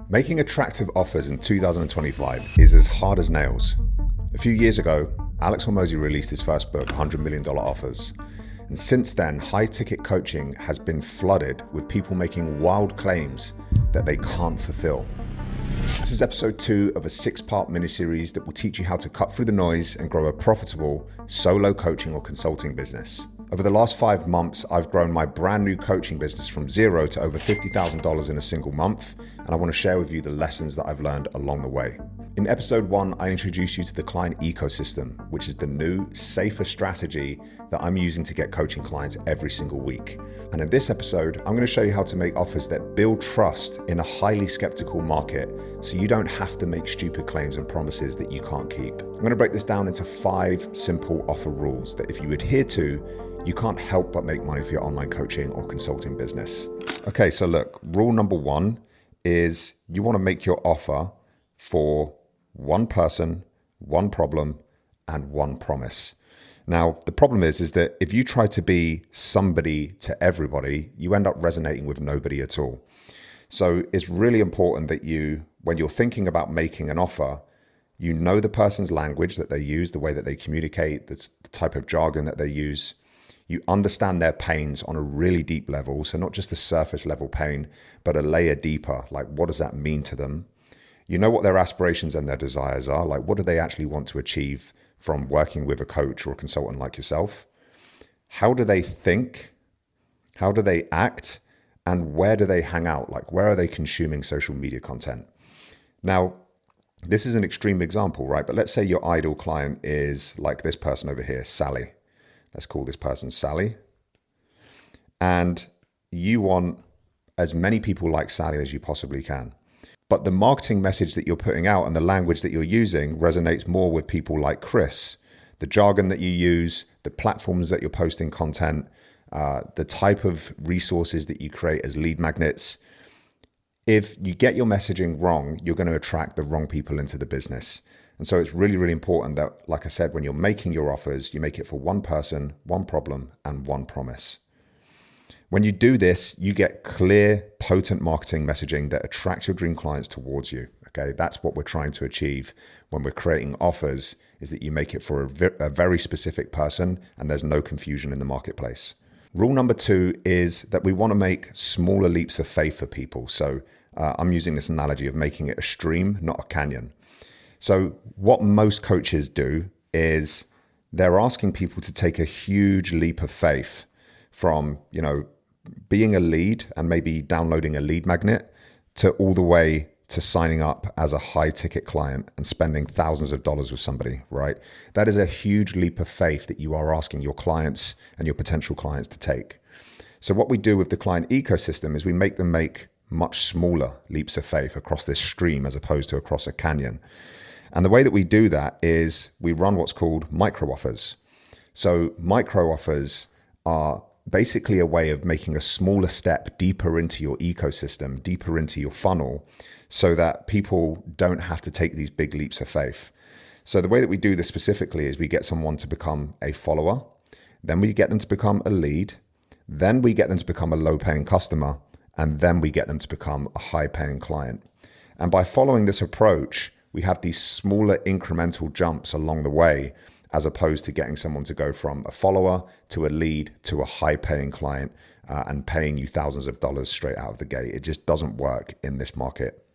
Making attractive offers in 2025 is as hard as nails. A few years ago, Alex Hormozi released his first book, $100 Million Offers. And since then, high-ticket coaching has been flooded with people making wild claims that they can't fulfill. This is episode 2 of a 6-part mini-series that will teach you how to cut through the noise and grow a profitable solo coaching or consulting business. Over the last 5 months, I've grown my brand new coaching business from zero to over $50,000 in a single month, and I want to share with you the lessons that I've learned along the way. In episode 1, I introduced you to the Client Ecosystem, which is the new, safer strategy that I'm using to get coaching clients every single week. And in this episode, I'm going to show you how to make offers that build trust in a highly skeptical market so you don't have to make stupid claims and promises that you can't keep. I'm going to break this down into 5 simple offer rules that if you adhere to, you can't help but make money for your online coaching or consulting business. Okay, so look, rule number 1 is you want to make your offer for one person, one problem, and one promise. Now, the problem is that if you try to be somebody to everybody, you end up resonating with nobody at all. So it's really important that you, when you're thinking about making an offer, you know the person's language that they use, the way that they communicate, the type of jargon that they use. You understand their pains on a really deep level. So not just the surface level pain, but a layer deeper. Like, what does that mean to them? You know what their aspirations and their desires are. Like, what do they actually want to achieve from working with a coach or a consultant like yourself? How do they think? How do they act? And where do they hang out? Like, where are they consuming social media content? Now, this is an extreme example, right? But let's say your ideal client is like this person over here, Sally. Let's call this person Sally. And you want as many people like Sally as you possibly can. But the marketing message that you're putting out and the language that you're using resonates more with people like Chris. The jargon that you use, the platforms that you're posting content, the type of resources that you create as lead magnets. If you get your messaging wrong, you're going to attract the wrong people into the business. And so it's really, really important that, like I said, when you're making your offers, you make it for one person, one problem, and one promise. When you do this, you get clear, potent marketing messaging that attracts your dream clients towards you. Okay, that's what we're trying to achieve when we're creating offers, is that you make it for a very specific person and there's no confusion in the marketplace. Rule number 2 is that we want to make smaller leaps of faith for people. So I'm using this analogy of making it a stream, not a canyon. So what most coaches do is they're asking people to take a huge leap of faith from, being a lead and maybe downloading a lead magnet to all the way to signing up as a high ticket client and spending thousands of dollars with somebody, right? That is a huge leap of faith that you are asking your clients and your potential clients to take. So what we do with the client ecosystem is we make them make much smaller leaps of faith across this stream as opposed to across a canyon. And the way that we do that is we run what's called micro offers. So micro offers are basically a way of making a smaller step deeper into your ecosystem, deeper into your funnel, so that people don't have to take these big leaps of faith. So the way that we do this specifically is we get someone to become a follower, then we get them to become a lead, then we get them to become a low-paying customer, and then we get them to become a high-paying client. And by following this approach, we have these smaller incremental jumps along the way, as opposed to getting someone to go from a follower to a lead to a high-paying client and paying you thousands of dollars straight out of the gate. It just doesn't work in this market.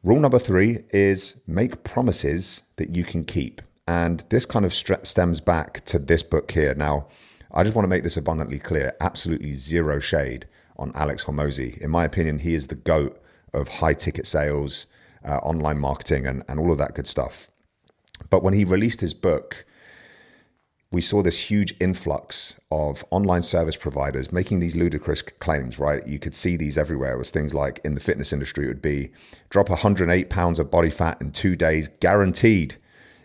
Rule number 3 is make promises that you can keep. And this kind of stems back to this book here. Now, I just want to make this abundantly clear, absolutely zero shade on Alex Hormozi. In my opinion, he is the GOAT of high-ticket sales, online marketing, and all of that good stuff. But when he released his book, we saw this huge influx of online service providers making these ludicrous claims, right? You could see these everywhere. It was things like, in the fitness industry, it would be drop 108 pounds of body fat in 2 days, guaranteed.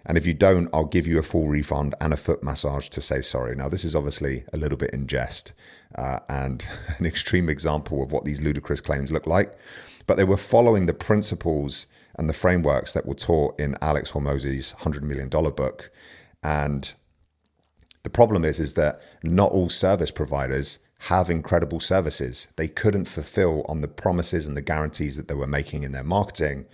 And if you don't, I'll give you a full refund and a foot massage to say sorry. Now, this is obviously a little bit in jest and an extreme example of what these ludicrous claims look like. But they were following the principles and the frameworks that were taught in Alex Hormozi's $100 million book. And the problem is that not all service providers have incredible services. They couldn't fulfill on the promises and the guarantees that they were making in their marketing,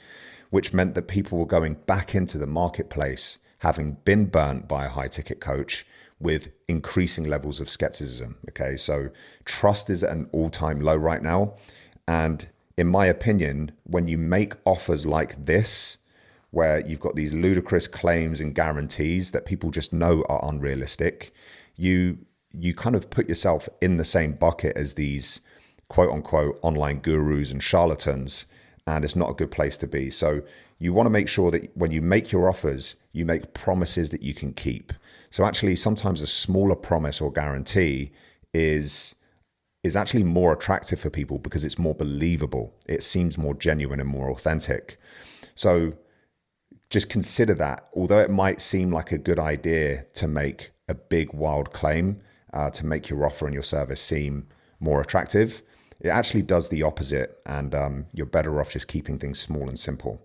which meant that people were going back into the marketplace, having been burnt by a high ticket coach, with increasing levels of skepticism. Okay, so trust is at an all-time low right now. And in my opinion, when you make offers like this, where you've got these ludicrous claims and guarantees that people just know are unrealistic, you kind of put yourself in the same bucket as these quote unquote online gurus and charlatans, and it's not a good place to be. So you want to make sure that when you make your offers, you make promises that you can keep. So actually, sometimes a smaller promise or guarantee is actually more attractive for people because it's more believable. It seems more genuine and more authentic. So just consider that. Although it might seem like a good idea to make a big, wild claim to make your offer and your service seem more attractive, it actually does the opposite, and you're better off just keeping things small and simple.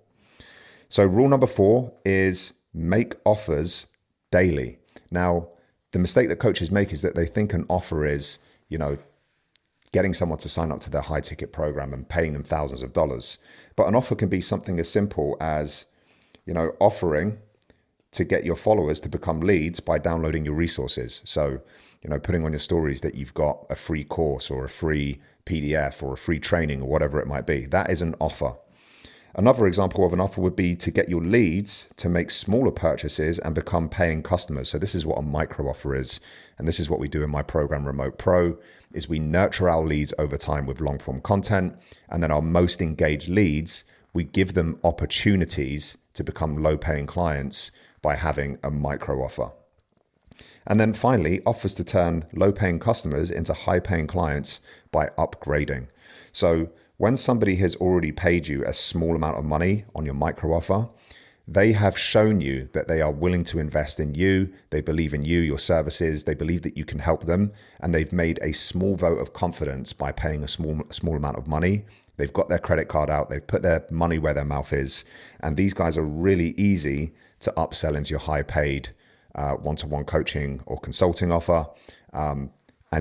So rule number 4 is make offers daily. Now, the mistake that coaches make is that they think an offer is, getting someone to sign up to their high ticket program and paying them thousands of dollars. But an offer can be something as simple as, offering to get your followers to become leads by downloading your resources. So, putting on your stories that you've got a free course or a free PDF or a free training or whatever it might be. That is an offer. Another example of an offer would be to get your leads to make smaller purchases and become paying customers. So this is what a micro offer is. And this is what we do in my program Remote Pro, is we nurture our leads over time with long form content. And then our most engaged leads, we give them opportunities to become low paying clients by having a micro offer. And then finally, offers to turn low paying customers into high paying clients by upgrading. So when somebody has already paid you a small amount of money on your micro offer, they have shown you that they are willing to invest in you. They believe in you, your services. They believe that you can help them. And they've made a small vote of confidence by paying a small amount of money. They've got their credit card out. They've put their money where their mouth is. And these guys are really easy to upsell into your high paid one-to-one coaching or consulting offer. And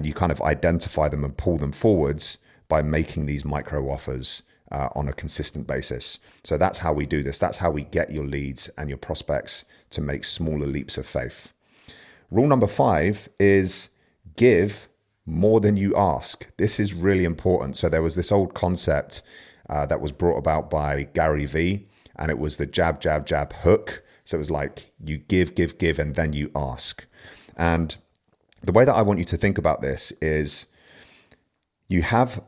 you kind of identify them and pull them forwards by making these micro offers on a consistent basis. So that's how we do this. That's how we get your leads and your prospects to make smaller leaps of faith. Rule number 5 is give more than you ask. This is really important. So there was this old concept that was brought about by Gary Vee, and it was the jab, jab, jab hook. So it was like you give, and then you ask. And the way that I want you to think about this is you have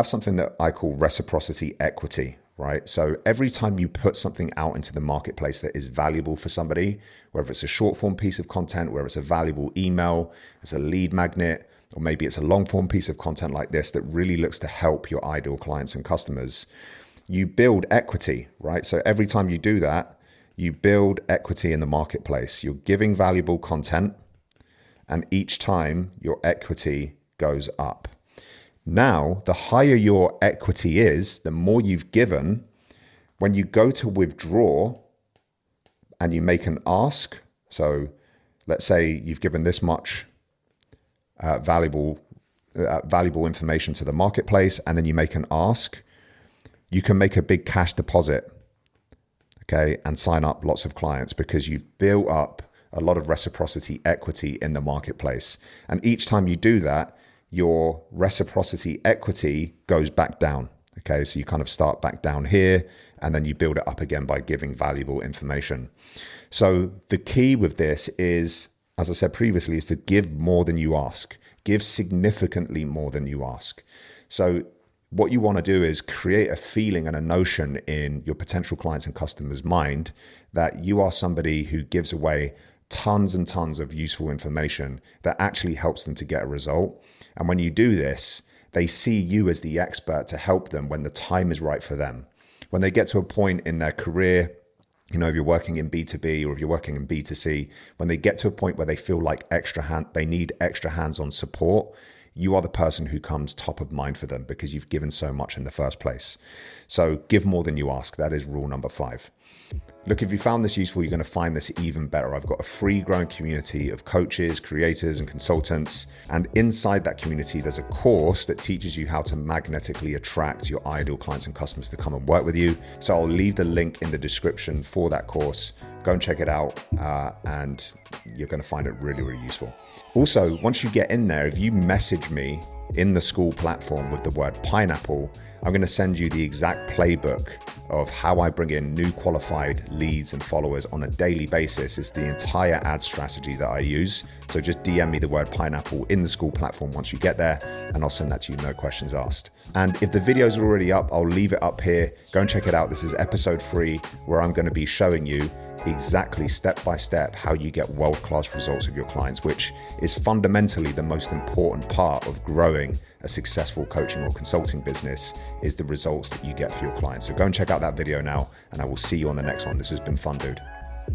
something that I call reciprocity equity, right? So every time you put something out into the marketplace that is valuable for somebody, whether it's a short form piece of content, whether it's a valuable email, it's a lead magnet, or maybe it's a long form piece of content like this that really looks to help your ideal clients and customers, you build equity, right? So every time you do that, you build equity in the marketplace. You're giving valuable content, and each time your equity goes up. Now, the higher your equity is, the more you've given. When you go to withdraw and you make an ask, so let's say you've given this much valuable information to the marketplace, and then you make an ask, you can make a big cash deposit, okay, and sign up lots of clients because you've built up a lot of reciprocity equity in the marketplace. And each time you do that, your reciprocity equity goes back down. Okay, so you kind of start back down here and then you build it up again by giving valuable information. So the key with this is, as I said previously, is to give more than you ask. Give significantly more than you ask. So what you want to do is create a feeling and a notion in your potential clients and customers' mind that you are somebody who gives away tons and tons of useful information that actually helps them to get a result. And when you do this, they see you as the expert to help them when the time is right for them. When they get to a point in their career, if you're working in B2B or if you're working in B2C, when they get to a point where they feel like they need extra hands-on support, you are the person who comes top of mind for them because you've given so much in the first place. So give more than you ask. That is rule number 5. Look, if you found this useful, you're going to find this even better. I've got a free growing community of coaches, creators, and consultants. And inside that community, there's a course that teaches you how to magnetically attract your ideal clients and customers to come and work with you. So I'll leave the link in the description for that course. Go and check it out, and you're going to find it really, really useful. Also, once you get in there, if you message me in the school platform with the word pineapple, I'm going to send you the exact playbook of how I bring in new qualified leads and followers on a daily basis. It's the entire ad strategy that I use. So just DM me the word pineapple in the school platform once you get there, and I'll send that to you, no questions asked. And if the videos are already up, I'll leave it up here. Go and check it out. This is episode 3, where I'm going to be showing you exactly step by step how you get world-class results with your clients, which is fundamentally the most important part of growing a successful coaching or consulting business, is the results that you get for your clients. So go and check out that video now, and I will see you on the next one. This has been fun, dude.